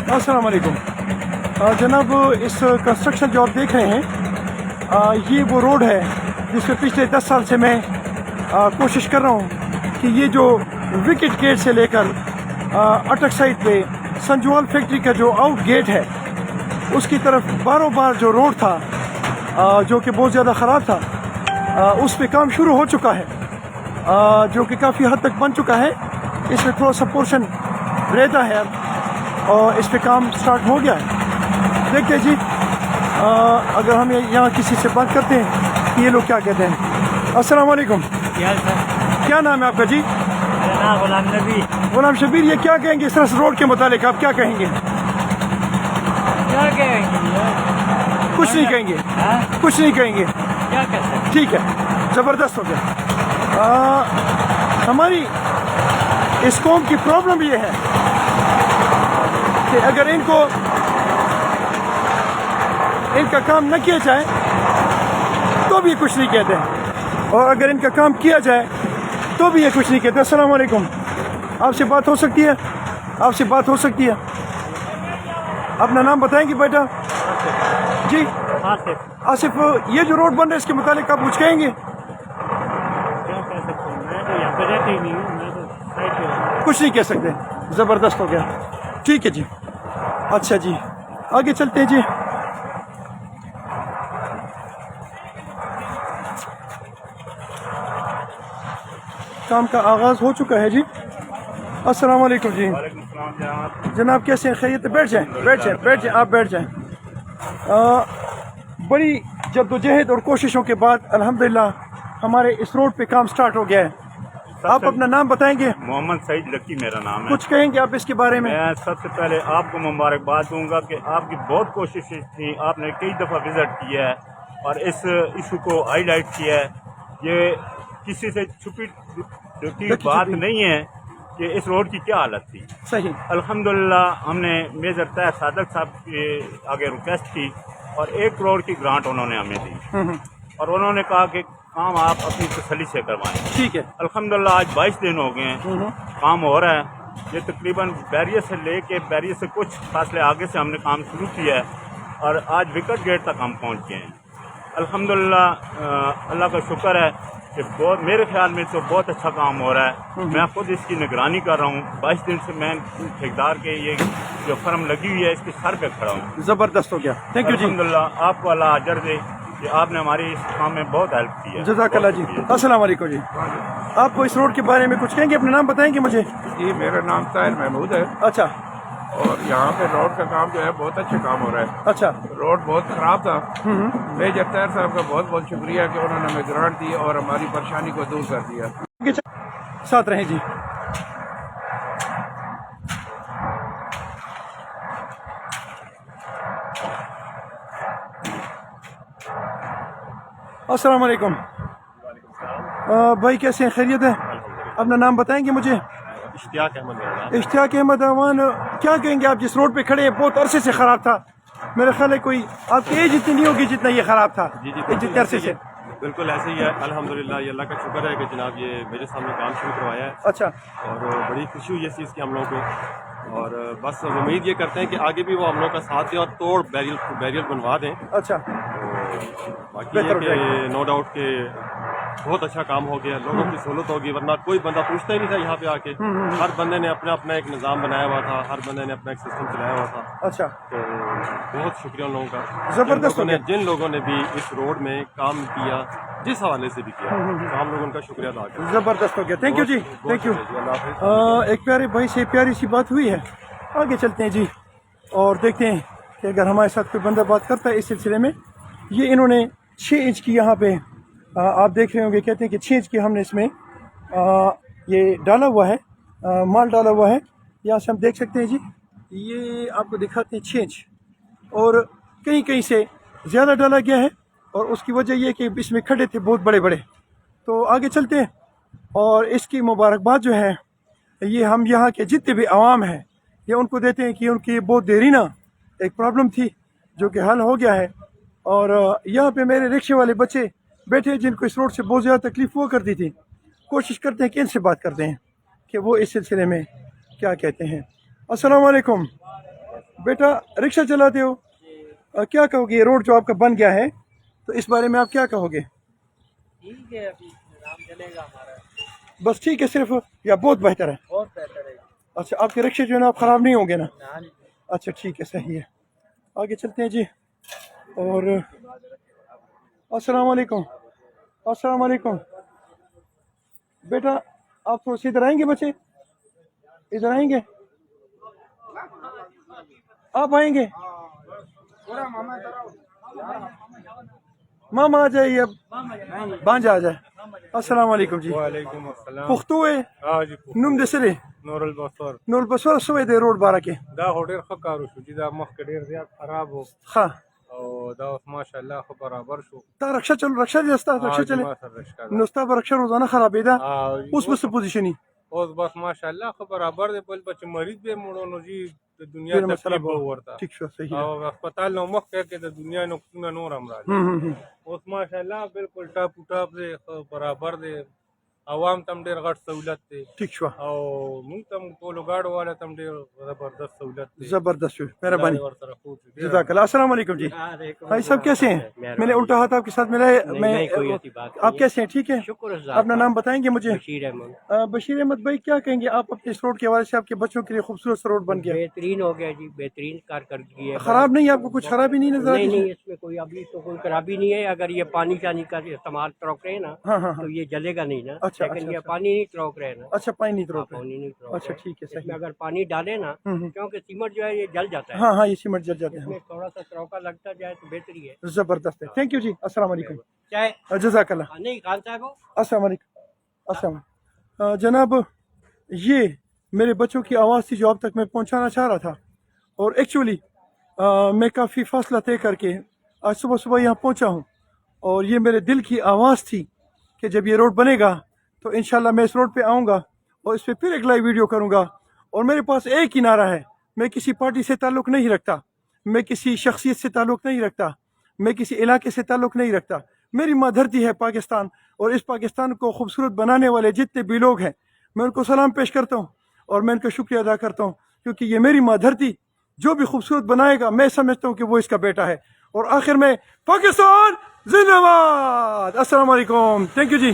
अस्सलाम वालेकुम। जनाब, इस कंस्ट्रक्शन जो आप देख रहे हैं, ये वो रोड है जिस पे पिछले 10 साल से मैं कोशिश कर रहा हूँ कि ये जो विकेट गेट से लेकर अटक साइड पे संजवाल फैक्ट्री का जो आउट गेट है उसकी तरफ बारों बार जो रोड था जो कि बहुत ज़्यादा ख़राब था, उस पे काम शुरू हो चुका है, जो कि काफ़ी हद तक बन चुका है। इसमें थोड़ा सा पोर्शन रहता है और इस पे काम स्टार्ट हो गया है। देखते हैं जी, अगर हम यहाँ किसी से बात करते हैं कि ये लोग क्या कहते हैं। अस्सलाम वालेकुम। क्या नाम है आपका जी? मेरा नाम गुलाम नबी। गुलाम शबीर, ये क्या कहेंगे इस तरह रोड के मुतालिक? आप क्या कहेंगे? क्या कहेंगे? कुछ नहीं कहेंगे? कुछ नहीं कहेंगे? क्या कहते हैं? ठीक है, ज़बरदस्त हो गया। हमारी इस कौम की प्रॉब्लम ये है कि अगर इनका काम न किया जाए तो भी कुछ नहीं कहते हैं, और अगर इनका काम किया जाए तो भी ये कुछ नहीं कहते। अस्सलाम वालेकुम, आपसे बात हो सकती है? आपसे बात हो सकती है? अपना नाम बताएंगे बेटा जी? आसिफ, ये जो रोड बन रहा है इसके मुतालिक आप कुछ कहेंगे? क्या कह सकते हैं? मैं तो यहाँ पे रहती ही नहीं हूँ, मैं तो साइड पे हूँ। कुछ नहीं कह सकते। ज़बरदस्त हो गया। ठीक है जी, अच्छा जी, आगे चलते हैं जी। काम का आगाज़ हो चुका है जी। अस्सलाम वालेकुम जी। जनाब कैसे हैं? खैरियत? बैठ जाएं, बैठ जाएं, बैठ जाएं, आप बैठ जाएं। बड़ी जद्दोजहद और कोशिशों के बाद अल्हम्दुलिल्लाह हमारे इस रोड पे काम स्टार्ट हो गया है। आप अपना नाम बताएंगे? मोहम्मद सईद लकी मेरा नाम है। कुछ कहेंगे आप इसके बारे में? मैं सबसे पहले आपको मुबारकबाद दूंगा कि आपकी बहुत कोशिशें थी, आपने कई दफ़ा विज़िट किया है और इस इशू को हाईलाइट किया है। ये किसी से छुपी बात नहीं है कि इस रोड की क्या हालत थी। सही। अल्हम्दुलिल्लाह हमने मेजर तैयब सादक साहब के आगे रिक्वेस्ट की और 1 करोड़ की ग्रांट उन्होंने हमें दी और उन्होंने कहा कि काम आप अपनी तसल्ली से करवाएं। ठीक है। अल्हम्दुलिल्लाह आज 22 दिन हो गए हैं, काम हो रहा है। ये तकरीबन बैरियर से लेके बैरियर से कुछ फासले आगे से हमने काम शुरू किया है और आज विकेट गेट तक हम पहुंच गए हैं। अल्हम्दुलिल्लाह अल्लाह का शुक्र है कि बहुत, मेरे ख्याल में तो बहुत अच्छा काम हो रहा है। मैं खुद इसकी निगरानी कर रहा हूँ। 22 दिन से मैं ठेकेदार के ये जो फर्म लगी हुई है इसके सर पे खड़ा हूँ। ज़बरदस्त हो गया। थैंक यू जी। अल्हम्दुलिल्लाह आपको अल्लाह अजर दे कि आपने हमारी इस काम में बहुत हेल्प की है। जज़ाकल्लाह जी। अस्सलाम वालेकुम जी। आपको इस रोड के बारे में कुछ कहेंगे? अपना नाम बताएंगे मुझे? जी, मेरा नाम ताहिर महमूद है अच्छा और यहाँ पे रोड का काम जो है बहुत अच्छा काम हो रहा है। अच्छा। रोड बहुत ख़राब था। मेजर ताहिर साहब का बहुत बहुत शुक्रिया कि उन्होंने हमें ग्रांट दी और हमारी परेशानी को दूर कर दिया। साथ रहें जी। अस्सलाम वालेकुम। भाई कैसे हैं? खैरियत है? अपना नाम बताएंगे मुझे? इश्तियाक अहमद मेरा नाम। इश्तियाक अहमद अमान, क्या कहेंगे आप जिस रोड पे खड़े हैं? बहुत अरसे से ख़राब था। मेरा ख्याल है कोई आपकी एज इतनी नहीं होगी जितना ये ख़राब था। जी जितने अरसे से। बिल्कुल ऐसे ही है। अल्हम्दुलिल्लाह ये अल्लाह का शुक्र है कि जनाब ये मेरे सामने काम शुरू करवाया है अच्छा। और बड़ी खुशी हुई है इस चीज़ की हम लोगों को, और बस उम्मीद ये करते हैं कि आगे भी वो हम लोग का साथ दें और तोड़ बैरियर बनवा दें। अच्छा। बाकी ये कि नो डाउट के बहुत अच्छा काम हो गया, लोगों की सहूलत होगी, वरना कोई बंदा पूछता ही नहीं था यहाँ पे आके। हर बंदे ने अपना अपना एक निज़ाम बनाया हुआ था, हर बंदे ने अपना एक सिस्टम चलाया हुआ था। अच्छा। तो बहुत शुक्रिया उन लोगों का, ज़बरदस्त जिन लोगों ने भी इस रोड में काम किया, जिस हवाले से भी किया, तो हम लोग उनका शुक्रिया अदा करते हैं। ज़बरदस्त हो गया। थैंक यू जी, थैंक यू। एक प्यारे भाई से प्यारी सी बात हुई है। आगे चलते हैं जी और देखते हैं कि अगर हमारे साथ कोई बंदा बात करता है इस सिलसिले में। ये इन्होंने 6 इंच की यहाँ पे आप देख रहे होंगे, कहते हैं कि 6 इंच की हमने इसमें ये डाला हुआ है, माल डाला हुआ है। यहाँ से हम देख सकते हैं जी, ये आपको दिखाते हैं 6 इंच, और कहीं कहीं से ज़्यादा डाला गया है और उसकी वजह ये कि इसमें खड्डे थे बहुत बड़े बड़े। तो आगे चलते हैं और इसकी मुबारकबाद जो है ये हम यहाँ के जितने भी आवाम हैं ये उनको देते हैं कि उनकी बहुत देरीना एक प्रॉब्लम थी जो कि हल हो गया है। और यहाँ पे मेरे रिक्शे वाले बच्चे बैठे हैं जिनको इस रोड से बहुत ज़्यादा तकलीफ हुआ करती थी। कोशिश करते हैं कि इनसे बात करते हैं कि वो इस सिलसिले में क्या कहते हैं। अस्सलाम वालेकुम। بیٹا رکشہ چلاتے ہو؟ کیا کہو گے یہ روڈ جو آپ کا بن گیا ہے تو اس بارے میں آپ کیا کہو گے؟ ٹھیک ہے ابھی نظام چلے گا ہمارا بس ٹھیک ہے صرف یا بہت بہتر ہے؟ بہت بہتر ہے اچھا آپ کے رکشے جو ہے نا آپ خراب نہیں ہوں گے نا؟ ہاں جی اچھا ٹھیک ہے صحیح ہے آگے چلتے ہیں جی اور السلام علیکم السلام علیکم بیٹا آپ تھوڑا سی ادھر آئیں گے بچے ادھر آئیں گے آپ آئیں گے ماما آ جائیے اب بانجا آ جائے السلام علیکم جی وعلیکم السلام پختو ہے ها جی نوم د سره نور البصر نور بسور سوې د روډ باره کې دا هو ډېر ښه کار وشو چې دا مخکې ډېر زیات خراب و ښه او دا اوس ماشاءالله ښه برابر شو تا رکشا چل رکشا دې ستا رکشا ها جی چلے ما سره رشکا نو ستا به رکشا روزانه خرابېده ده اوس به څه پوزیشن اوس بس ماشاءالله ښه برابر دی بل به چې مریض به مړو نو جی د دنیا ډېره مسله تکلیف به به ورته ټیک شو صحیح ده او هسپتال نو مخکې کې د دنیا نقصونه نور هم راځي اوس ماشاءالله بالکل ټاپ ټاپ دی ښه برابر دی عوام تم ډېر غټ سہولت دی ٹھیک شو او موږ تم ټولو گاډو والا تم ډېر زبردست سہولت دی زبردست شو مہربانی ورسره خوب دی. جزاک اللہ السلام علیکم جی بھائی صاحب کیسے ہیں میں نے الٹا ہاتھ آپ کے ساتھ ملا ہے میں آپ کیسے ہیں ٹھیک ہے شکر اپنا نام بتائیں گے مجھے بشیر احمد بشیر احمد بھائی کیا کہیں گے آپ اپنے اس روڈ کے حوالے سے آپ کے بچوں کے لیے خوبصورت سا روڈ بن گیا بہترین ہو گیا جی بہترین کارکردگی ہے خراب نہیں ہے آپ کو کچھ خرابی نہیں نظر نہیں آتی نہیں اس میں کوئی ابھی تو کوئی خرابی نہیں ہے اگر یہ پانی شانی کا استعمال تروک رہے ہیں نا ہاں ہاں ہاں تو یہ جلے گا نہیں نا اچھا، لیکن اچھا، یہ اچھا۔ پانی نہیں تروک رہے نا اچھا پانی نہیں روک رہے پانی نہیں تروک اچھا رہے ٹھیک ہے اس میں صحیح اگر پانی ڈالے نا ہوں۔ کیونکہ سیمنٹ جو ہے یہ جل جاتا ہے ہاں ہاں یہ سیمنٹ جل جاتے اس ہیں میں تھوڑا سا تروکا لگتا جائے تو بہتری ہے زبردست ہے تھینک یو جی السلام علیکم چاہے جزاک اللہ نہیں خان صاحب ہو السلام علیکم السلام علیکم جناب یہ میرے بچوں کی آواز تھی جو اب تک میں پہنچانا چاہ رہا تھا اور ایکچولی میں کافی فاصلہ طے کر کے آج صبح صبح یہاں پہنچا ہوں اور یہ میرے دل کی آواز تھی کہ جب یہ روڈ بنے گا تو انشاءاللہ میں اس روڈ پہ آؤں گا اور اس پہ پھر ایک لائیو ویڈیو کروں گا اور میرے پاس ایک ہی نعرہ ہے میں کسی پارٹی سے تعلق نہیں رکھتا میں کسی شخصیت سے تعلق نہیں رکھتا میں کسی علاقے سے تعلق نہیں رکھتا میری ماں دھرتی ہے پاکستان اور اس پاکستان کو خوبصورت بنانے والے جتنے بھی لوگ ہیں میں ان کو سلام پیش کرتا ہوں اور میں ان کا شکریہ ادا کرتا ہوں کیونکہ یہ میری ماں دھرتی جو بھی خوبصورت بنائے گا میں سمجھتا ہوں کہ وہ اس کا بیٹا ہے اور آخر میں پاکستان زندہ باد السلام علیکم تھینک یو جی